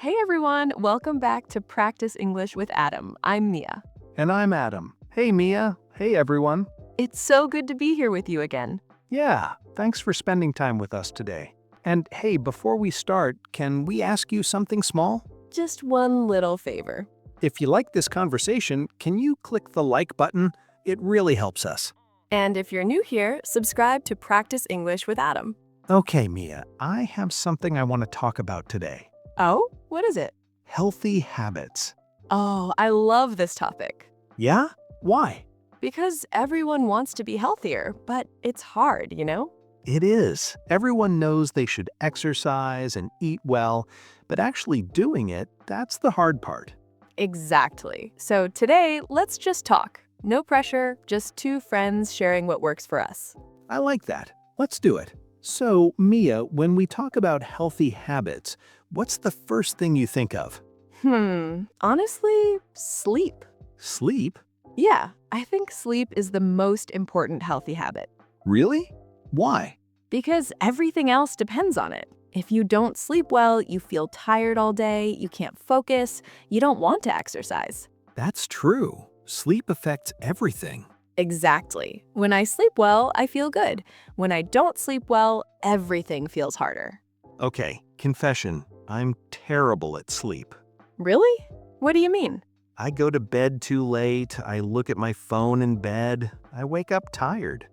Hey everyone, welcome back to Practice English with Adam. I'm Mia. And I'm Adam. Hey, Mia. Hey, everyone. It's so good to be here with you again. Yeah, thanks for spending time with us today. And hey, before we start, can we ask you something small? Just one little favor. If you like this conversation, can you click the like button? It really helps us. And if you're new here, subscribe to Practice English with Adam. Okay, Mia, I have something I want to talk about today. Oh, what is it? Healthy habits. Oh, I love this topic. Yeah? Why? Because everyone wants to be healthier, but it's hard, you know? It is. Everyone knows they should exercise and eat well, but actually doing it, that's the hard part. Exactly. So today, let's just talk. No pressure, just two friends sharing what works for us. I like that. Let's do it. So, Mia, when we talk about healthy habits, what's the first thing you think of? Honestly, sleep. Sleep? Yeah, I think sleep is the most important healthy habit. Really? Why? Because everything else depends on it. If you don't sleep well, you feel tired all day, you can't focus, you don't want to exercise. That's true. Sleep affects everything. Exactly. When I sleep well, I feel good. When I don't sleep well, everything feels harder. Okay, confession. I'm terrible at sleep. Really? What do you mean? I go to bed too late, I look at my phone in bed, I wake up tired.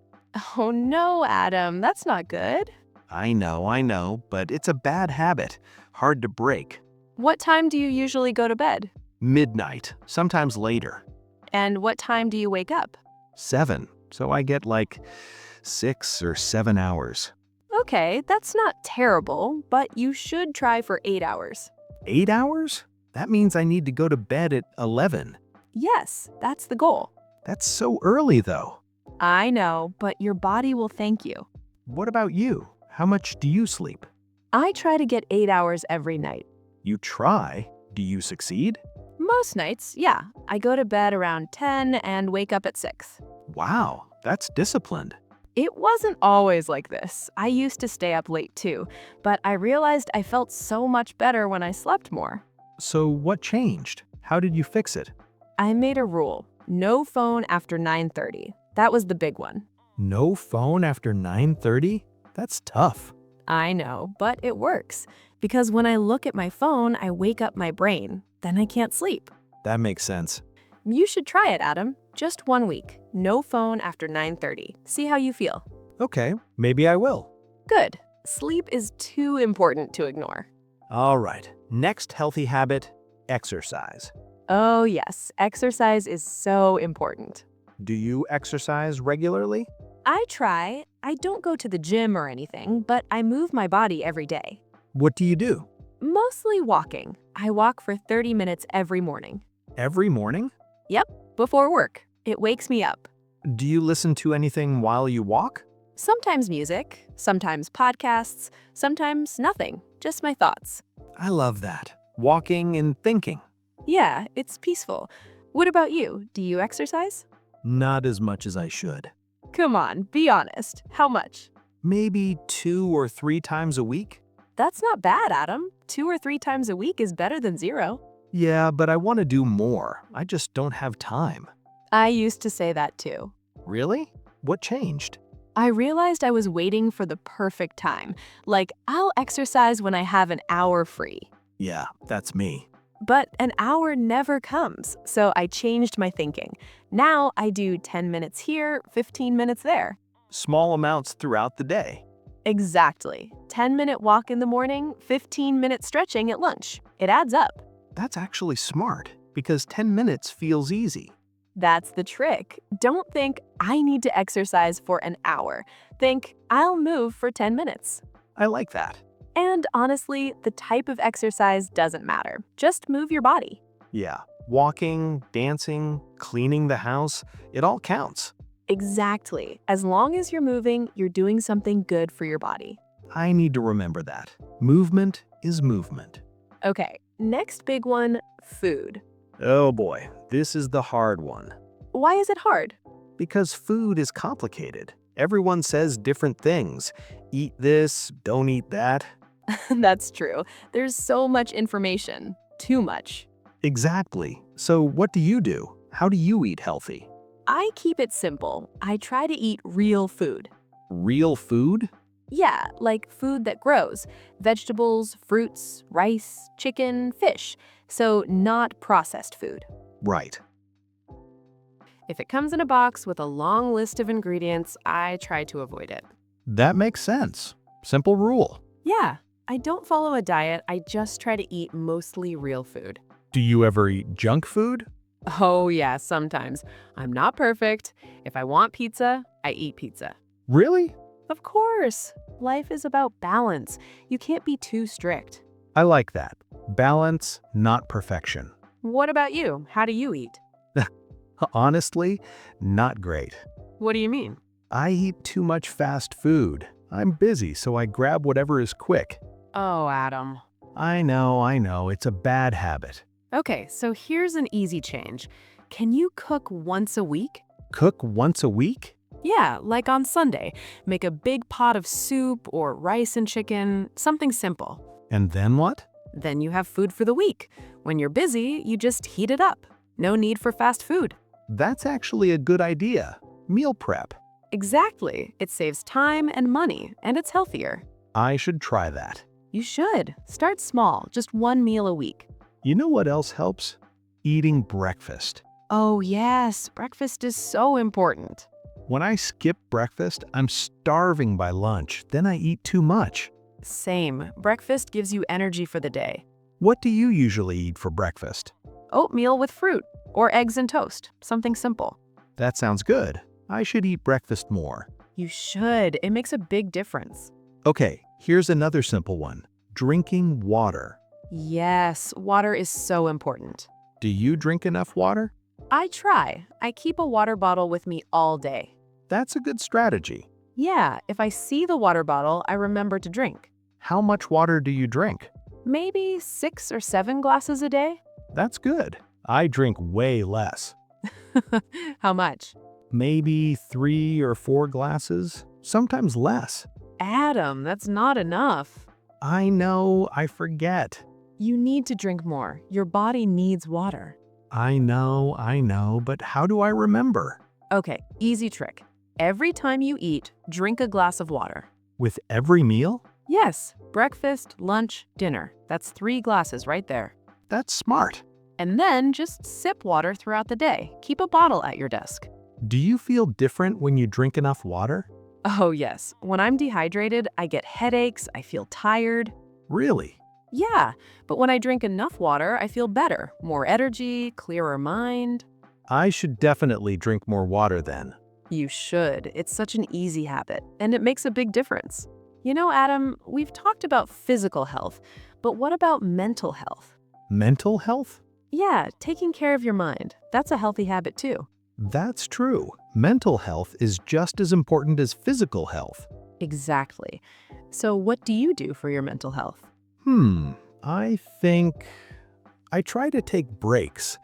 Oh no, Adam, that's not good. I know, but it's a bad habit. Hard to break. What time do you usually go to bed? Midnight, sometimes later. And what time do you wake up? 7, so I get like 6 or 7 hours. Okay, that's not terrible, but you should try for 8 hours. 8 hours? That means I need to go to bed at 11. Yes, that's the goal. That's so early, though. I know, but your body will thank you. What about you? How much do you sleep? I try to get 8 hours every night. You try? Do you succeed? Most nights, yeah. I go to bed around 10 and wake up at 6. Wow, that's disciplined. It wasn't always like this. I used to stay up late too, but I realized I felt so much better when I slept more. So what changed? How did you fix it? I made a rule. No phone after 9:30. That was the big one. No phone after 9:30? That's tough. I know, but it works. Because when I look at my phone, I wake up my brain. Then I can't sleep. That makes sense. You should try it, Adam. Just 1 week. No phone after 9:30. See how you feel. Okay, maybe I will. Good. Sleep is too important to ignore. All right, next healthy habit, exercise. Oh yes, exercise is so important. Do you exercise regularly? I try. I don't go to the gym or anything, but I move my body every day. What do you do? Mostly walking. I walk for 30 minutes every morning. Every morning? Yep, before work. It wakes me up. Do you listen to anything while you walk? Sometimes music, sometimes podcasts, sometimes nothing, just my thoughts. I love that. Walking and thinking. Yeah, it's peaceful. What about you? Do you exercise? Not as much as I should. Come on, be honest. How much? Maybe 2 or 3 times a week? That's not bad, Adam. 2 or 3 times a week is better than 0. Yeah, but I want to do more. I just don't have time. I used to say that too. Really? What changed? I realized I was waiting for the perfect time. Like, I'll exercise when I have an hour free. Yeah, that's me. But an hour never comes, so I changed my thinking. Now I do 10 minutes here, 15 minutes there. Small amounts throughout the day. Exactly. 10-minute walk in the morning, 15-minute stretching at lunch. It adds up. That's actually smart, because 10 minutes feels easy. That's the trick. Don't think, I need to exercise for an hour. Think, I'll move for 10 minutes. I like that. And honestly, the type of exercise doesn't matter. Just move your body. Yeah, walking, dancing, cleaning the house, it all counts. Exactly. As long as you're moving, you're doing something good for your body. I need to remember that. Movement is movement. Okay, next big one, food. Oh boy, this is the hard one. Why is it hard? Because food is complicated. Everyone says different things. Eat this, don't eat that. That's true. There's so much information. Too much. Exactly. So what do you do? How do you eat healthy? I keep it simple. I try to eat real food. Real food? Yeah, like food that grows. Vegetables, fruits, rice, chicken, fish. So not processed food. Right. If it comes in a box with a long list of ingredients, I try to avoid it. That makes sense. Simple rule. Yeah, I don't follow a diet. I just try to eat mostly real food. Do you ever eat junk food? Oh, yeah, sometimes. I'm not perfect. If I want pizza, I eat pizza. Really? Of course. Life is about balance. You can't be too strict. I like that. Balance, not perfection. What about you? How do you eat? Honestly, not great. What do you mean? I eat too much fast food. I'm busy, so I grab whatever is quick. Oh, Adam. I know, it's a bad habit. Okay, so here's an easy change. Can you cook once a week? Cook once a week? Yeah, like on Sunday. Make a big pot of soup or rice and chicken, something simple. And then what? Then you have food for the week. When you're busy, you just heat it up. No need for fast food. That's actually a good idea. Meal prep. Exactly. It saves time and money, and it's healthier. I should try that. You should. Start small, just one meal a week. You know what else helps? Eating breakfast. Oh, yes. Breakfast is so important. When I skip breakfast, I'm starving by lunch. Then I eat too much. Same. Breakfast gives you energy for the day. What do you usually eat for breakfast? Oatmeal with fruit or eggs and toast, something simple. That sounds good. I should eat breakfast more. You should. It makes a big difference. Okay, here's another simple one. Drinking water. Yes, water is so important. Do you drink enough water? I try. I keep a water bottle with me all day. That's a good strategy. Yeah, if I see the water bottle, I remember to drink. How much water do you drink? Maybe 6 or 7 glasses a day? That's good. I drink way less. How much? Maybe 3 or 4 glasses, sometimes less. Adam, that's not enough. I know, I forget. You need to drink more. Your body needs water. I know, but how do I remember? Okay, easy trick. Every time you eat, drink a glass of water. With every meal? Yes, breakfast, lunch, dinner. That's 3 glasses right there. That's smart. And then just sip water throughout the day. Keep a bottle at your desk. Do you feel different when you drink enough water? Oh, yes. When I'm dehydrated, I get headaches, I feel tired. Really? Yeah, but when I drink enough water, I feel better. More energy, clearer mind. I should definitely drink more water then. You should. It's such an easy habit, and it makes a big difference. You know, Adam, we've talked about physical health, but what about mental health? Mental health? Yeah, taking care of your mind. That's a healthy habit too. That's true. Mental health is just as important as physical health. Exactly. So what do you do for your mental health? I think I try to take breaks.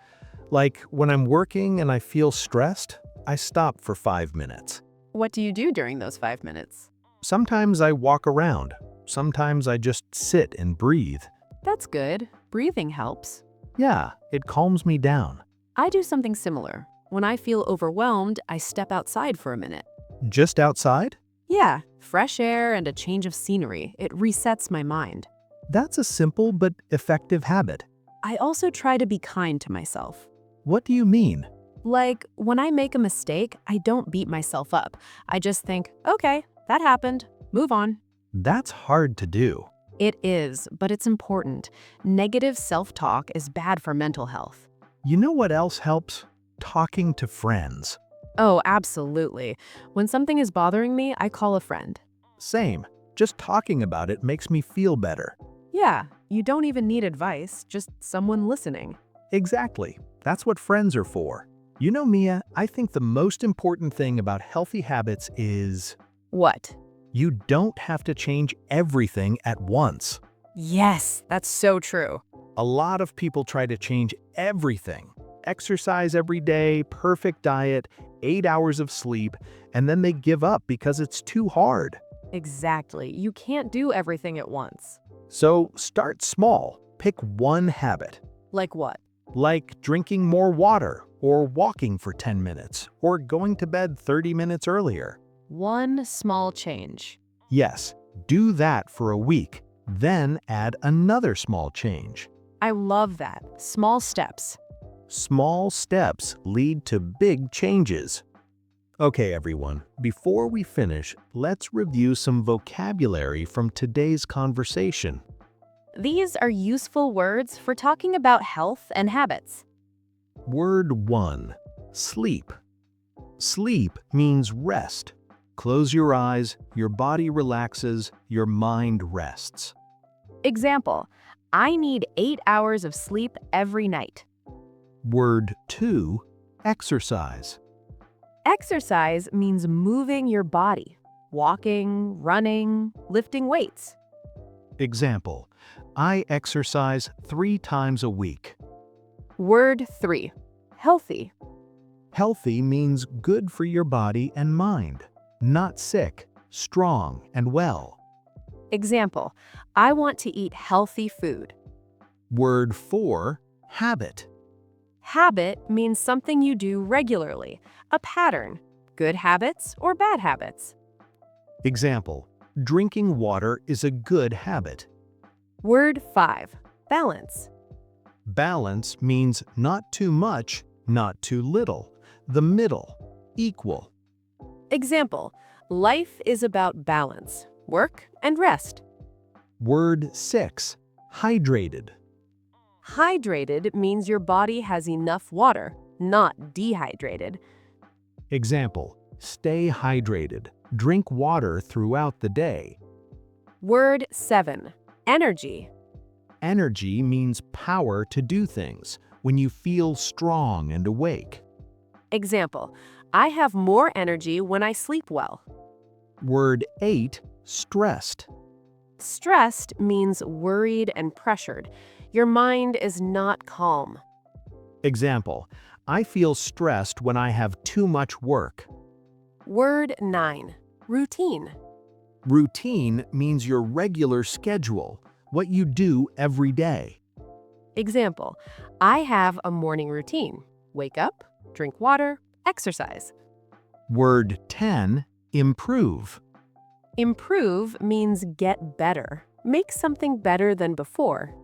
Like when I'm working and I feel stressed, I stop for 5 minutes. What do you do during those 5 minutes? Sometimes I walk around. Sometimes I just sit and breathe. That's good. Breathing helps. Yeah, it calms me down. I do something similar. When I feel overwhelmed, I step outside for a minute. Just outside? Yeah, fresh air and a change of scenery. It resets my mind. That's a simple but effective habit. I also try to be kind to myself. What do you mean? Like, when I make a mistake, I don't beat myself up. I just think, okay, that happened. Move on. That's hard to do. It is, but it's important. Negative self-talk is bad for mental health. You know what else helps? Talking to friends. Oh, absolutely. When something is bothering me, I call a friend. Same. Just talking about it makes me feel better. Yeah, you don't even need advice, just someone listening. Exactly. That's what friends are for. You know, Mia, I think the most important thing about healthy habits is What? you don't have to change everything at once. Yes, that's so true. A lot of people try to change everything. Exercise every day, perfect diet, 8 hours of sleep, and then they give up because it's too hard. Exactly. You can't do everything at once. So start small. Pick one habit, Like what? like drinking more water, or walking for 10 minutes, or going to bed 30 minutes earlier. One small change. Yes, do that for a week, then add another small change. I love that. Small steps. Small steps lead to big changes. Okay, everyone, before we finish, let's review some vocabulary from today's conversation. These are useful words for talking about health and habits. Word 1. Sleep. Sleep means rest. Close your eyes, your body relaxes, your mind rests. Example, I need 8 hours of sleep every night. Word 2. Exercise. Exercise means moving your body, walking, running, lifting weights. Example, I exercise 3 times a week. Word 3, healthy. Healthy means good for your body and mind, not sick, strong, and well. Example, I want to eat healthy food. Word 4. Habit. Habit means something you do regularly, a pattern, good habits or bad habits. Example, drinking water is a good habit. Word 5, balance. Balance means not too much, not too little, the middle, equal. Example, life is about balance, work and rest. Word 6. Hydrated. Hydrated means your body has enough water, not dehydrated. Example, stay hydrated. Drink water throughout the day. Word 7, energy. Energy means power to do things, when you feel strong and awake. Example, I have more energy when I sleep well. Word 8. Stressed. Stressed means worried and pressured. Your mind is not calm. Example, I feel stressed when I have too much work. Word 9, routine. Routine means your regular schedule, what you do every day. Example, I have a morning routine. Wake up, drink water, exercise. Word 10. Improve. Improve means get better. Make something better than before.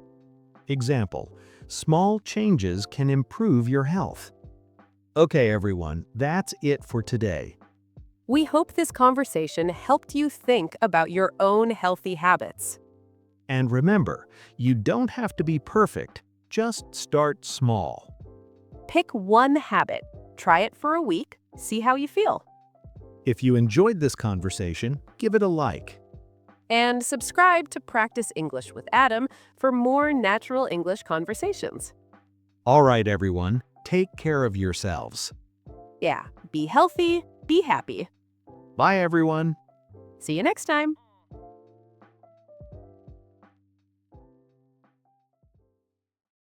Example, small changes can improve your health. Okay, everyone, that's it for today. We hope this conversation helped you think about your own healthy habits. And remember, you don't have to be perfect, just start small. Pick one habit, try it for a week, see how you feel. If you enjoyed this conversation, give it a like. And subscribe to Practice English with Adam for more natural English conversations. All right, everyone, take care of yourselves. Yeah, be healthy, be happy. Bye, everyone. See you next time.